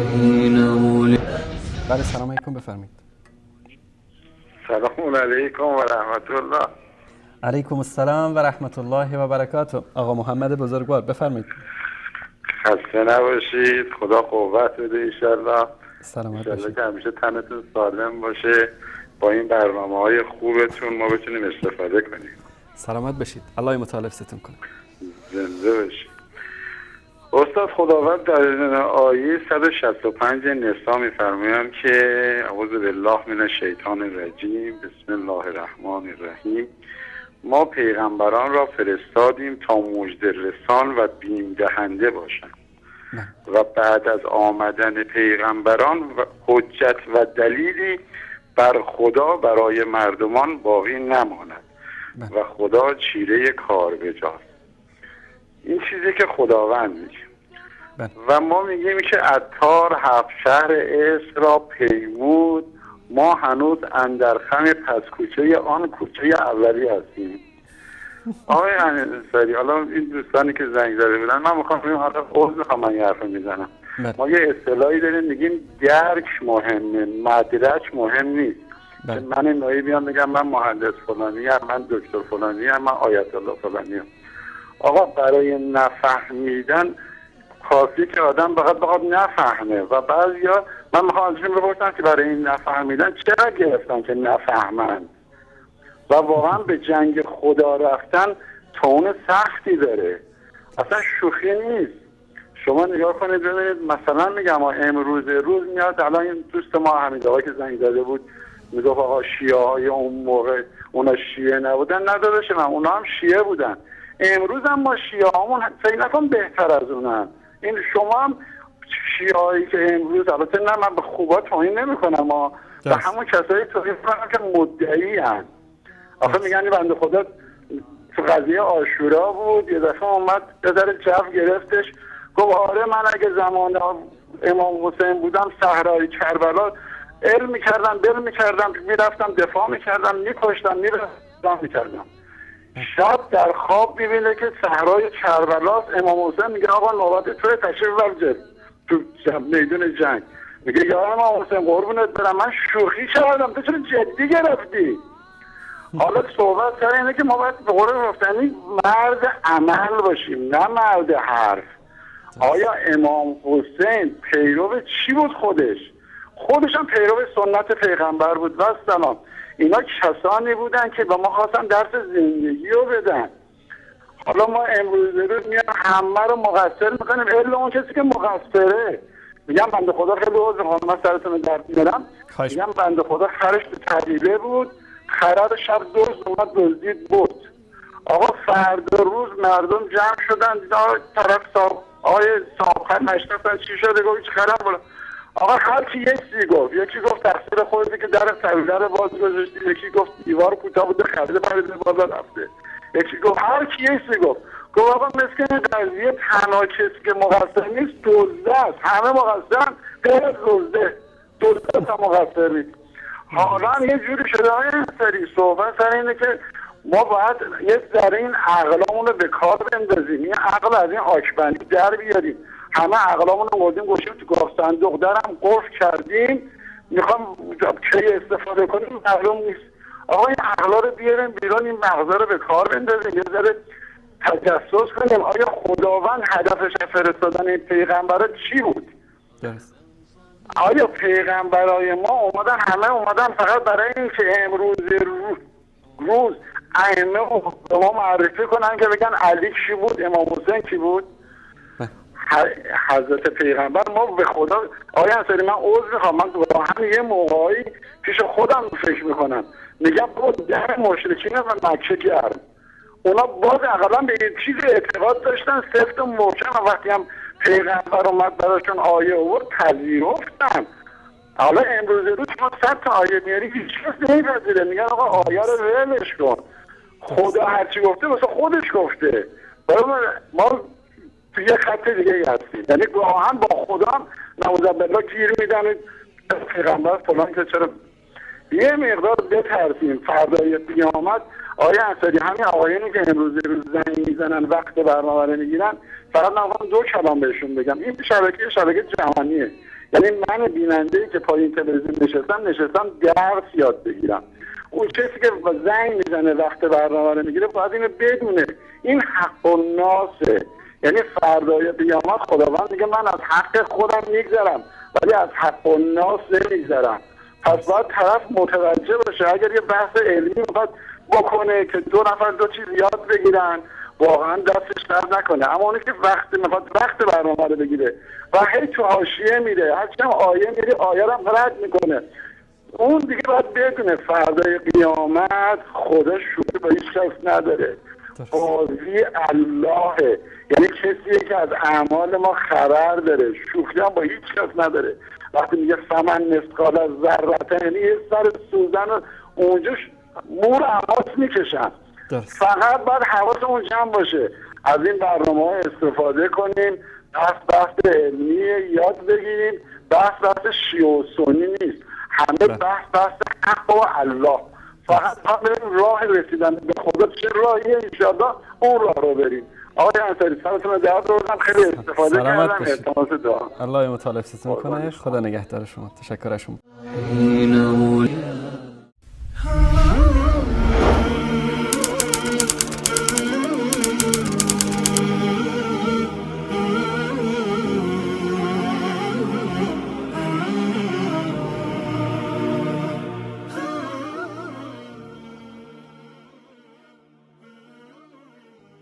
بله سلام علیکم، بفرمایید. سلام علیکم و رحمت الله. علیکم السلام و رحمت الله و برکاته. آقا محمد بزرگوار بفرمایید. خسته نباشید، خدا قوت بده انشالله. سلامت انشالله باشید. که همیشه تنتون سالم باشه، با این برنامه‌های خوبتون ما بتونیم استفاده کنیم. سلامت باشید، الله متعال ستون کنه. زنده باشید. استاد خداوند در آیه 165 نسا می‌فرمایند که اعوذ بالله من الشیطان الرجیم بسم الله الرحمن الرحیم ما پیغمبران را فرستادیم تا مژده رسان و بیم دهنده باشند و بعد از آمدن پیغمبران و حجت و دلیلی بر خدا برای مردمان باقی نماند و خدا چیره کار بجاست. این چیزی که خداوند میگه و ما میگیم که عطار هفت شهر اسم را پیمود، ما هنوز اندر خم پس کوچه آن کوچه اولی هستیم. آقای انصاری، حالا این دوستانی که زنگ زده بودن من میخوام بگم، حالا عذر میخوام من این حرف میزنم. ما یه اصطلاحی داریم میگیم درک مهمه، مدرک مهم نیست. من نایی بیام بگم من مهندس فلانی ام، من دکتر فلانی ام، من آیت الله فلانی ام. آقا برای نفهمیدن کافی که آدم بخواد نفهمه و بعضیا من میخوام ازشون بپرسم که برای این نفهمیدن چرا گرفتن که نفهمن و واقعا به جنگ خدا رفتن تون سختی داره، اصلا شوخی نیست. شما نگاه کنید ببینید، مثلا میگم امروز میاد الان این دوست ما حمید آقا که زنگ زده بود میگفت آقا شیعه های اون موقع اونا شیعه نبودن، نداداش من اونا هم شیعه بودن. امروز هم ما شیعه هامون فکر نکن بهتر از اونن. این شما هم شیعه هایی که امروز، البته نه من به خوبا توهین نمی کنم، ما به همون کسایی توهین کنم که مدعی هن. آخه میگن این بنده خدا تو قضیه عاشورا بود، یه دفعه اومد یه ذره جو گرفتش، گفت آره من اگه زمان امام حسین بودم صحرای کربلا علم میکردم، دل میکردم، میرفتم دفاع میکردم، میکشتم، میکردم. شب در خواب میبینه که صحرای کربلاست، امام حسین میگه آقا نوبت توی تشریف ببر تو میدون جنگ. میگه یا امام حسین قربونت برم من شوخی کردم، تو چرا جدی گرفتی؟ حالا صحبت سر اینه که ما باید به قول گفتنی مرد عمل باشیم نه مرد حرف. آیا امام حسین پیرو چی بود؟ خودش هم پیرو سنت پیغمبر بود و سلام. اینا کسانی بودن که به ما خواستن درس زندگی رو بدن. حالا ما امروز میان همه رو مقصر میکنیم الا اون کسی که مقصره. میگم بنده خدا خیلی عذر میخوام، من سرتون درد میارم. میگم بنده خدا خرش تو طویله بود، خرد شب دزد اومد دزدید بود. آقا فردا روز مردم جمع شدن طرف صاحب نشنفتن چی شده، گفت چی خرم بولا. آقا هر کی یک چیزی گفت، یکی گفت تقصیر خودته که در طویله رو باز گذاشتی، یکی گفت دیوار کوتاه بوده خریده پریده بالا رفته، یکی گفت هر کی یک چیزی گفت آقا مسکن قضیه تنها کسی که مقصر نیست دزده است، همه مقصرن غیر از دزده هم مقصر نیست. حالا یه جوری شده های سری صحبت سر اینه که ما باید یه ذره این عقلامون رو به کار بندازیم، این عقل از این آکبندی در بیاریم. همه عقلامون رو بردیم گوشیم تو گاف صندوق، درم قفل کردیم، میخوام کی استفاده کنیم معلوم نیست. آقا این عقلا رو بیاریم بیرون، این مغزا رو به کار بندازیم، یه ذره تجسس کنیم. آیا خداوند هدفش فرستادن این پیغمبرها چی بود؟ آیا پیغمبرای ما همه اومدن فقط برای این که امروز روز ائمه به ما معرفی کنن که بگن علی کی بود، امام حسین کی بود؟ حضرت پیغمبر ما به خدا. آیا انصاری من عذر میخوام، من با هم یه موقعی پیش خودم فکر میکنم، میگم بابا در مشرکین و مکه گرم، اونا باز اقلا به این چیز اعتقاد داشتن سفت و محکم، و وقتی هم پیغمبر اومد براشون آیه آورد پذیرفتن. حالا امروز روز ما 100 تا آیه میاری هیچ کس نمیپذیره، میگن آقا آیه رو ولش کن، خدا هرچی گفته واسه خودش گفته. ما تو یه خط دیگه هستیم، یعنی واقعا با خدا نعوذ بالله گیر میدن پیغمبر فلان که چرا. یه مقدار بترسیم فردای قیامت. آیا انصاری همین آقایونی که امروز زنگ میزنن وقت برنامه رو میگیرن، فقط من دو کلام بهشون بگم. این شبکه جهانیه، یعنی من بیننده‌ای که پایین تلویزیون نشستم درس یاد بگیرم. اون کسی که زنگ میزنه وقت برنامه رو میگیره باید اینو بدونه، این حق الناسه. یعنی فردای قیامت خداوند میگه من از حق خودم میگذرم ولی از حق الناس نمیگذرم. پس باید طرف متوجه باشه اگر یه بحث علمی میخواد بکنه که دو نفر دو چیز یاد بگیرن واقعا دستش درد نکنه، اما اونی که وقت برنامه رو بگیره و هی تو حاشیه میره، هرچی هم آیه میره آیه رو هم رد میکنه، اون دیگه باید بدونه فردای قیامت خدا شوخی با هیچ کس نداره. قاضی اللهه، یعنی کسیه که از اعمال ما خبر داره، شوخی هم با هیچ کس نداره. وقتی میگه فمن مثقال از ذره، یعنی یه سر سوزن اونجا مور عباس میکشن. فقط باید حواسمون جمع باشه، از این برنامه ها استفاده کنیم، بحث علمی یاد بگیریم، بحث شیعه و سنی نیست، همه بحث حق و الله. فقط بریم راه رسیدن به خدا چه راهیه، انشاءالله اون راه رو بریم. آقای انصاری سلامتون رو درد بردم، خیلی استفاده کردم. التماس دعا. الله مطالب ستون کنه. خدا نگهدار شما. تشکر از شما.